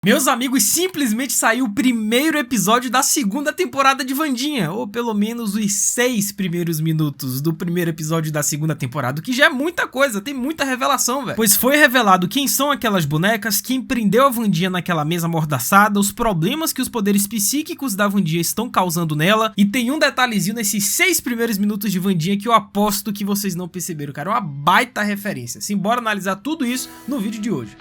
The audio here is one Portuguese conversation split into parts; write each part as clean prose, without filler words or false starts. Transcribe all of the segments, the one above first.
Meus amigos, simplesmente saiu o primeiro episódio da segunda temporada de Wandinha, ou pelo menos os 6 primeiros minutos do primeiro episódio da segunda temporada, o que já é muita coisa, tem muita revelação, velho. Pois foi revelado quem são aquelas bonecas, quem prendeu a Wandinha naquela mesa amordaçada, os problemas que os poderes psíquicos da Wandinha estão causando nela, e tem um detalhezinho nesses 6 primeiros minutos de Wandinha que eu aposto que vocês não perceberam, cara, é uma baita referência. Simbora analisar tudo isso no vídeo de hoje.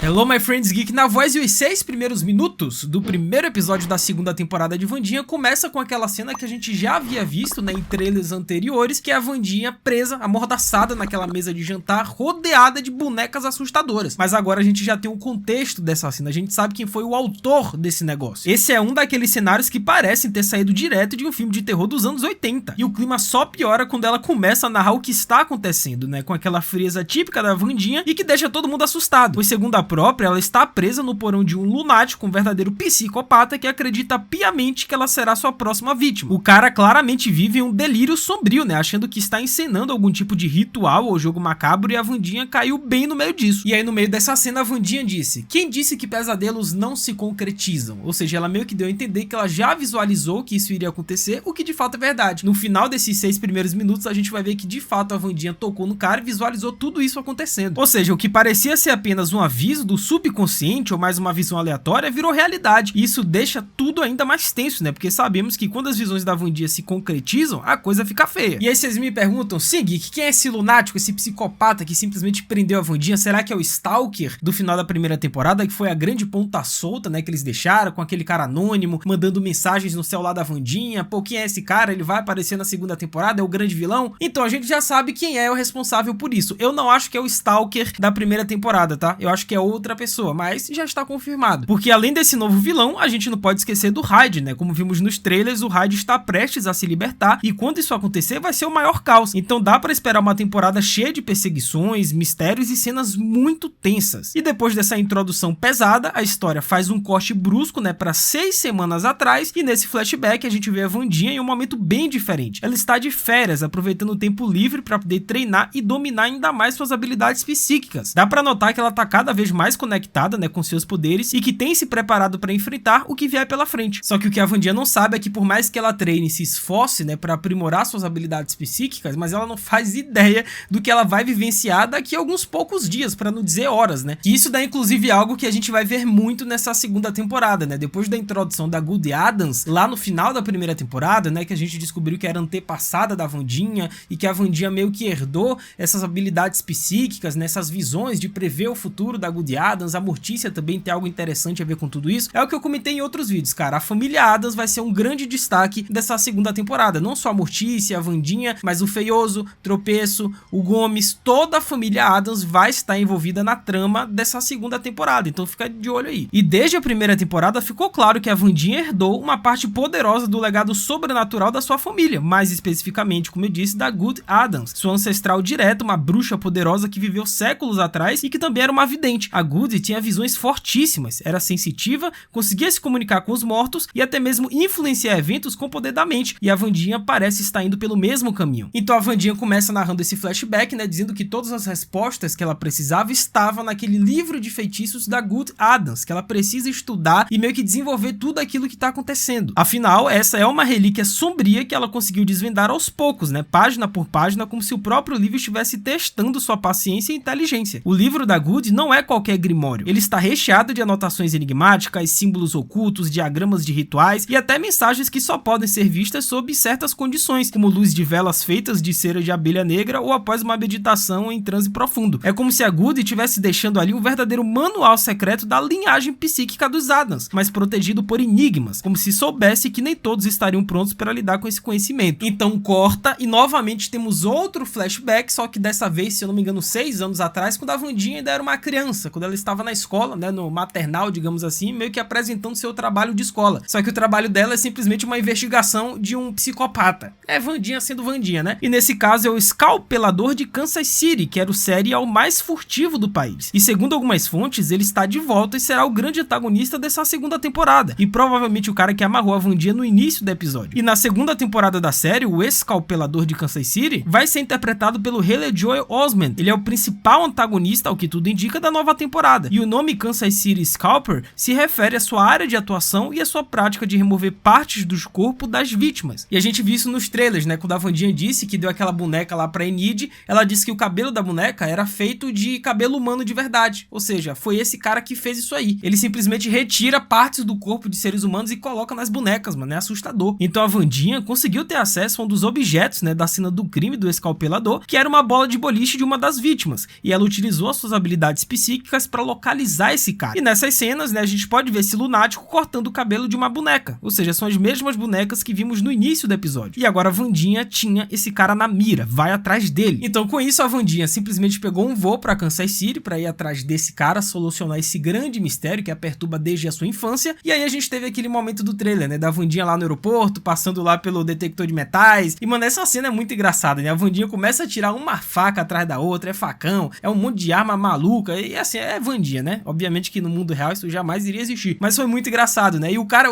Hello my friends geek, na voz, e os 6 primeiros minutos do primeiro episódio da segunda temporada de Wandinha começa com aquela cena que a gente já havia visto, né, em trailers anteriores, que é a Wandinha presa, amordaçada naquela mesa de jantar, rodeada de bonecas assustadoras. Mas agora a gente já tem um contexto dessa cena, a gente sabe quem foi o autor desse negócio. Esse é um daqueles cenários que parecem ter saído direto de um filme de terror dos anos 80. E o clima só piora quando ela começa a narrar o que está acontecendo, né, com aquela frieza típica da Wandinha e que deixa todo mundo assustado, pois segundo a própria, ela está presa no porão de um lunático, um verdadeiro psicopata que acredita piamente que ela será sua próxima vítima. O cara claramente vive um delírio sombrio, né, achando que está encenando algum tipo de ritual ou jogo macabro, e a Wandinha caiu bem no meio disso. E aí no meio dessa cena a Wandinha disse: quem disse que pesadelos não se concretizam? Ou seja, ela meio que deu a entender que ela já visualizou que isso iria acontecer, o que de fato é verdade. No final desses 6 primeiros minutos a gente vai ver que de fato a Wandinha tocou no cara e visualizou tudo isso acontecendo. Ou seja, o que parecia ser apenas um aviso do subconsciente ou mais uma visão aleatória virou realidade, e isso deixa tudo ainda mais tenso, né, porque sabemos que quando as visões da Wandinha se concretizam, a coisa fica feia. E aí vocês me perguntam: sim, Geek, quem é esse lunático, esse psicopata que simplesmente prendeu a Wandinha? Será que é o Stalker do final da primeira temporada, que foi a grande ponta solta, né, que eles deixaram com aquele cara anônimo, mandando mensagens no celular da Wandinha? Pô, quem é esse cara? Ele vai aparecer na segunda temporada, é o grande vilão? Então a gente já sabe quem é o responsável por isso. Eu não acho que é o Stalker da primeira temporada, tá? Eu acho que é outra pessoa, mas já está confirmado. Porque além desse novo vilão, a gente não pode esquecer do Hyde, né? Como vimos nos trailers, o Hyde está prestes a se libertar, e quando isso acontecer vai ser o maior caos. Então dá pra esperar uma temporada cheia de perseguições, mistérios e cenas muito tensas. E depois dessa introdução pesada, a história faz um corte brusco, né, para 6 semanas atrás, e nesse flashback a gente vê a Wandinha em um momento bem diferente. Ela está de férias, aproveitando o tempo livre para poder treinar e dominar ainda mais suas habilidades psíquicas. Dá pra notar que ela tá cada vez mais conectada, né, com seus poderes, e que tem se preparado para enfrentar o que vier pela frente. Só que o que a Wandinha não sabe é que por mais que ela treine e se esforce, né, para aprimorar suas habilidades psíquicas, mas ela não faz ideia do que ela vai vivenciar daqui a alguns poucos dias, para não dizer horas, né? E isso dá inclusive algo que a gente vai ver muito nessa segunda temporada, né? Depois da introdução da Good Addams, lá no final da primeira temporada, né, que a gente descobriu que era antepassada da Wandinha, e que a Wandinha meio que herdou essas habilidades psíquicas, nessas visões de prever o futuro da Good Addams. A Mortícia também tem algo interessante a ver com tudo isso. É o que eu comentei em outros vídeos, cara. A família Addams vai ser um grande destaque dessa segunda temporada. Não só a Mortícia, a Wandinha, mas o Feioso, Tropeço, o Gomes, toda a família Addams vai estar envolvida na trama dessa segunda temporada. Então fica de olho aí. E desde a primeira temporada ficou claro que a Wandinha herdou uma parte poderosa do legado sobrenatural da sua família, mais especificamente, como eu disse, da Good Addams, sua ancestral direta, uma bruxa poderosa que viveu séculos atrás e que também era uma vidente. A Good tinha visões fortíssimas, era sensitiva, conseguia se comunicar com os mortos e até mesmo influenciar eventos com o poder da mente, e a Wandinha parece estar indo pelo mesmo caminho. Então a Wandinha começa narrando esse flashback, né, dizendo que todas as respostas que ela precisava estavam naquele livro de feitiços da Good Addams, que ela precisa estudar e meio que desenvolver tudo aquilo que está acontecendo. Afinal, essa é uma relíquia sombria que ela conseguiu desvendar aos poucos, né, página por página, como se o próprio livro estivesse testando sua paciência e inteligência. O livro da Good não é qualquer grimório, ele está recheado de anotações enigmáticas, símbolos ocultos, diagramas de rituais e até mensagens que só podem ser vistas sob certas condições, como luz de velas feitas de cera de abelha negra ou após uma meditação em transe profundo. É como se a Good estivesse deixando ali um verdadeiro manual secreto da linhagem psíquica dos Addams, mas protegido por enigmas, como se soubesse que nem todos estariam prontos para lidar com esse conhecimento. Então corta e novamente temos outro flashback, só que dessa vez, se eu não me engano, 6 anos atrás, quando a Wandinha ainda era uma criança, quando ela estava na escola, né, no maternal, digamos assim, meio que apresentando seu trabalho de escola. Só que o trabalho dela é simplesmente uma investigação de um psicopata. É Wandinha sendo Wandinha, né? E nesse caso é o escalpelador de Kansas City, que era o serial mais furtivo do país. E segundo algumas fontes, ele está de volta e será o grande antagonista dessa segunda temporada. E provavelmente o cara que amarrou a Wandinha no início do episódio. E na segunda temporada da série, o escalpelador de Kansas City vai ser interpretado pelo Haley Joel Osment. Ele é o principal antagonista, ao que tudo indica, da nova temporada. E o nome Kansas City Scalper se refere à sua área de atuação e à sua prática de remover partes do corpo das vítimas. E a gente viu isso nos trailers, né? Quando a Wandinha disse que deu aquela boneca lá pra Enid, ela disse que o cabelo da boneca era feito de cabelo humano de verdade. Ou seja, foi esse cara que fez isso aí. Ele simplesmente retira partes do corpo de seres humanos e coloca nas bonecas, mano. É assustador. Então a Wandinha conseguiu ter acesso a um dos objetos, né, da cena do crime do escalpelador, que era uma bola de boliche de uma das vítimas. E ela utilizou as suas habilidades psíquicas pra localizar esse cara. E nessas cenas, né, a gente pode ver esse lunático cortando o cabelo de uma boneca. Ou seja, são as mesmas bonecas que vimos no início do episódio. E agora a Wandinha tinha esse cara na mira, vai atrás dele. Então com isso a Wandinha simplesmente pegou um voo pra Kansas City pra ir atrás desse cara, solucionar esse grande mistério que a perturba desde a sua infância. E aí a gente teve aquele momento do trailer, né, da Wandinha lá no aeroporto, passando lá pelo detector de metais. E mano, essa cena é muito engraçada, né? A Wandinha começa a tirar uma faca atrás da outra, é facão, é um monte de arma maluca, e assim, é Wandinha, né? Obviamente que no mundo real isso jamais iria existir, mas foi muito engraçado, né? E o cara,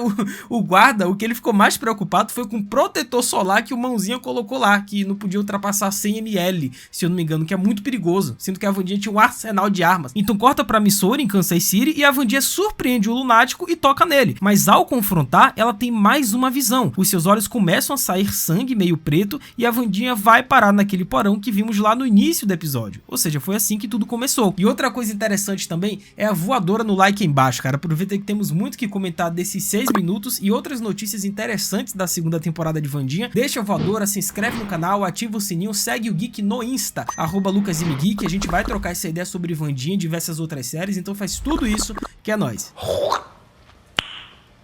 o guarda, o que ele ficou mais preocupado foi com o protetor solar que o Mãozinha colocou lá, que não podia ultrapassar 100 ml, se eu não me engano, que é muito perigoso, sendo que a Wandinha tinha um arsenal de armas. Então corta pra Missouri, em Kansas City, e a Wandinha surpreende o lunático e toca nele, mas ao confrontar, ela tem mais uma visão. Os seus olhos começam a sair sangue meio preto e a Wandinha vai parar naquele porão que vimos lá no início do episódio. Ou seja, foi assim que tudo começou. E outra coisa interessante também é a voadora no like aí embaixo, cara. Aproveita que temos muito que comentar desses 6 minutos e outras notícias interessantes da segunda temporada de Wandinha. Deixa a voadora, se inscreve no canal, ativa o sininho, segue o Geek no Insta, @LucasMGeek. A gente vai trocar essa ideia sobre Wandinha e diversas outras séries, então faz tudo isso que é nóis.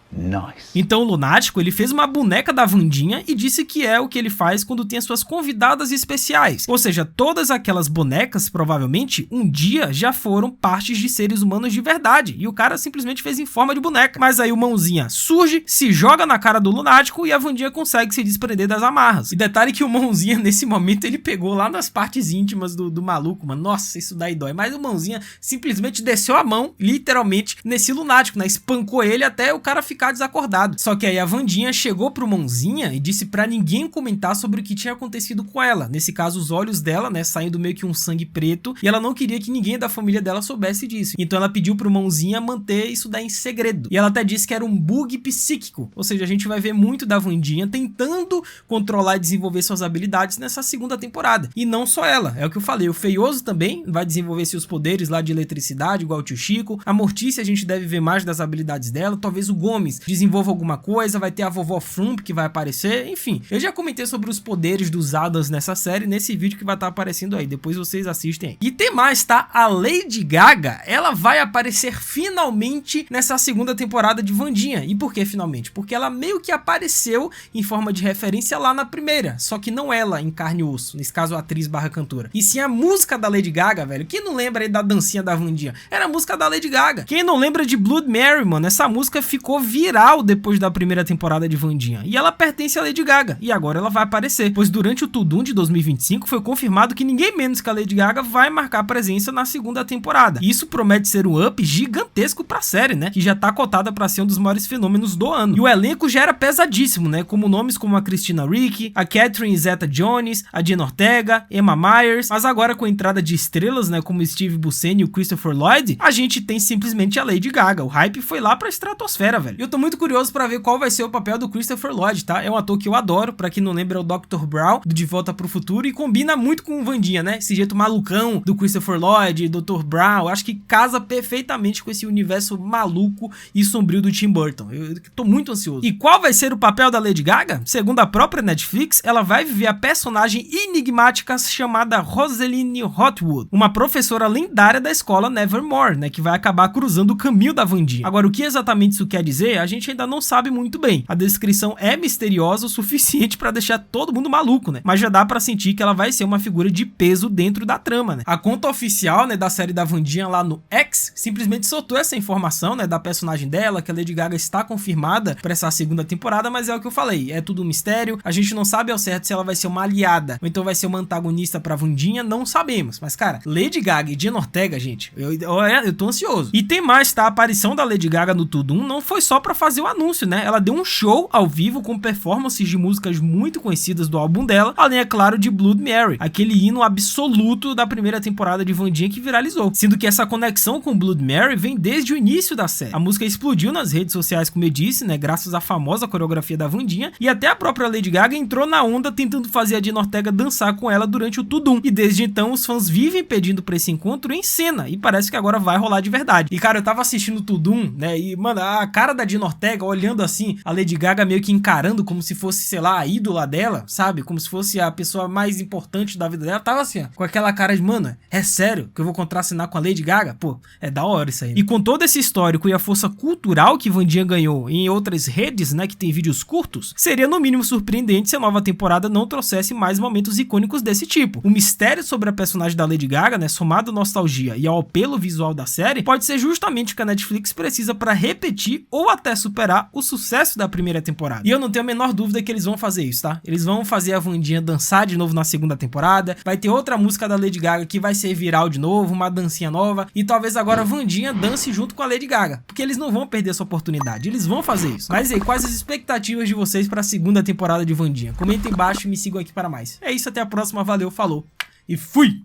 Nice. Então o lunático, ele fez uma boneca da Wandinha e disse que é o que ele faz quando tem as suas convidadas especiais. Ou seja, todas aquelas bonecas, provavelmente, um dia já foram partes de seres humanos de verdade. E o cara simplesmente fez em forma de boneca. Mas aí o Mãozinha surge, se joga na cara do lunático e a Wandinha consegue se desprender das amarras. E detalhe que o Mãozinha, nesse momento, ele pegou lá nas partes íntimas do maluco, mano. Nossa, isso daí dói. Mas o Mãozinha simplesmente desceu a mão, literalmente, nesse lunático, né? Espancou ele até o cara ficar desacordado. Só que aí a Wandinha chegou pro Mãozinha e disse pra ninguém comentar sobre o que tinha acontecido com ela. Nesse caso, os olhos dela, né, saindo meio que um sangue preto, e ela não queria que ninguém da família dela soubesse disso. Então ela pediu pro Mãozinha manter isso daí em segredo. E ela até disse que era um bug psíquico. Ou seja, a gente vai ver muito da Wandinha tentando controlar e desenvolver suas habilidades nessa segunda temporada. E não só ela, é o que eu falei. O Feioso também vai desenvolver seus poderes lá de eletricidade, igual o tio Chico. A Mortícia a gente deve ver mais das habilidades dela. Talvez o Gomes desenvolva alguma coisa, vai ter a vovó Frump que vai aparecer, enfim. Eu já comentei sobre os poderes dos Adams nessa série, nesse vídeo que vai estar aparecendo aí, depois vocês assistem aí. E tem mais, tá? A Lady Gaga, ela vai aparecer finalmente nessa segunda temporada de Wandinha. E por que finalmente? Porque ela meio que apareceu em forma de referência lá na primeira, só que não ela em carne e osso, nesse caso a atriz / cantora. E sim a música da Lady Gaga, velho. Quem não lembra aí da dancinha da Wandinha? Era a música da Lady Gaga. Quem não lembra de Blood Mary, mano? Essa música ficou viral depois da primeira temporada de Wandinha. E ela pertence à Lady Gaga. E agora ela vai aparecer, pois durante o Tudum de 2025 foi confirmado que ninguém menos que a Lady Gaga vai marcar presença na segunda temporada. E isso promete ser um up gigantesco pra série, né? Que já tá cotada pra ser um dos maiores fenômenos do ano. E o elenco já era pesadíssimo, né? Como nomes como a Christina Ricci, a Catherine Zeta-Jones, a Jenna Ortega, Emma Myers. Mas agora com a entrada de estrelas, né? Como Steve Buscemi e o Christopher Lloyd, a gente tem simplesmente a Lady Gaga. O hype foi lá pra estratosfera, velho. E eu tô muito curioso pra ver qual vai ser o papel do Christopher Lloyd, tá? É um ator que eu adoro, pra quem não lembra é o Dr. Brown, do De Volta pro Futuro, e combina muito com o Wandinha, né? Esse jeito malucão do Christopher Lloyd, Dr. Brown, eu acho que casa perfeitamente com esse universo maluco e sombrio do Tim Burton. Eu tô muito ansioso. E qual vai ser o papel da Lady Gaga? Segundo a própria Netflix, ela vai viver a personagem enigmática chamada Rosaline Hotwood, uma professora lendária da escola Nevermore, né? Que vai acabar cruzando o caminho da Wandinha. Agora, o que exatamente isso quer dizer? A gente ainda não sabe muito bem. A descrição é misteriosa o suficiente pra deixar todo mundo maluco, né? Mas já dá pra sentir que ela vai ser uma figura de peso dentro da trama, né? A conta oficial, né, da série da Wandinha lá no X simplesmente soltou essa informação, né, da personagem dela, que a Lady Gaga está confirmada pra essa segunda temporada, mas é o que eu falei, é tudo um mistério, a gente não sabe ao certo se ela vai ser uma aliada ou então vai ser uma antagonista pra Wandinha, não sabemos. Mas, cara, Lady Gaga e Jenna Ortega, gente, eu tô ansioso. E tem mais, tá? A aparição da Lady Gaga no Tudum não foi só pra fazer o anúncio, né? Ela deu um show ao vivo com performances de músicas muito conhecidas do álbum dela, além, é claro, de Blood Mary, aquele hino absoluto da primeira temporada de Wandinha que viralizou. Sendo que essa conexão com Blood Mary vem desde o início da série. A música explodiu nas redes sociais, como eu disse, né? Graças à famosa coreografia da Wandinha, e até a própria Lady Gaga entrou na onda tentando fazer a Jenna Ortega dançar com ela durante o Tudum. E desde então os fãs vivem pedindo pra esse encontro em cena, e parece que agora vai rolar de verdade. E cara, eu tava assistindo o Tudum, né? E mano, a cara da Jenna Ortega olhando assim, a Lady Gaga meio que encarando como se fosse, sei lá, a ídola dela, sabe? Como se fosse a pessoa mais importante da vida dela. Tava assim, ó, com aquela cara de, mano, é sério que eu vou contracenar com a Lady Gaga? Pô, é da hora isso aí, né? E com todo esse histórico e a força cultural que Wandinha ganhou em outras redes, né, que tem vídeos curtos, seria no mínimo surpreendente se a nova temporada não trouxesse mais momentos icônicos desse tipo. O mistério sobre a personagem da Lady Gaga, né, somado à nostalgia e ao apelo visual da série, pode ser justamente o que a Netflix precisa para repetir ou até superar o sucesso da primeira temporada. E eu não tenho a menor dúvida que eles vão fazer isso, tá? Eles vão fazer a Wandinha dançar de novo na segunda temporada, vai ter outra música da Lady Gaga que vai ser viral de novo, uma dancinha nova, e talvez agora a Wandinha dance junto com a Lady Gaga, porque eles não vão perder essa oportunidade, eles vão fazer isso. Mas aí, quais as expectativas de vocês para a segunda temporada de Wandinha? Comentem embaixo e me sigam aqui para mais. É isso, até a próxima, valeu, falou e fui!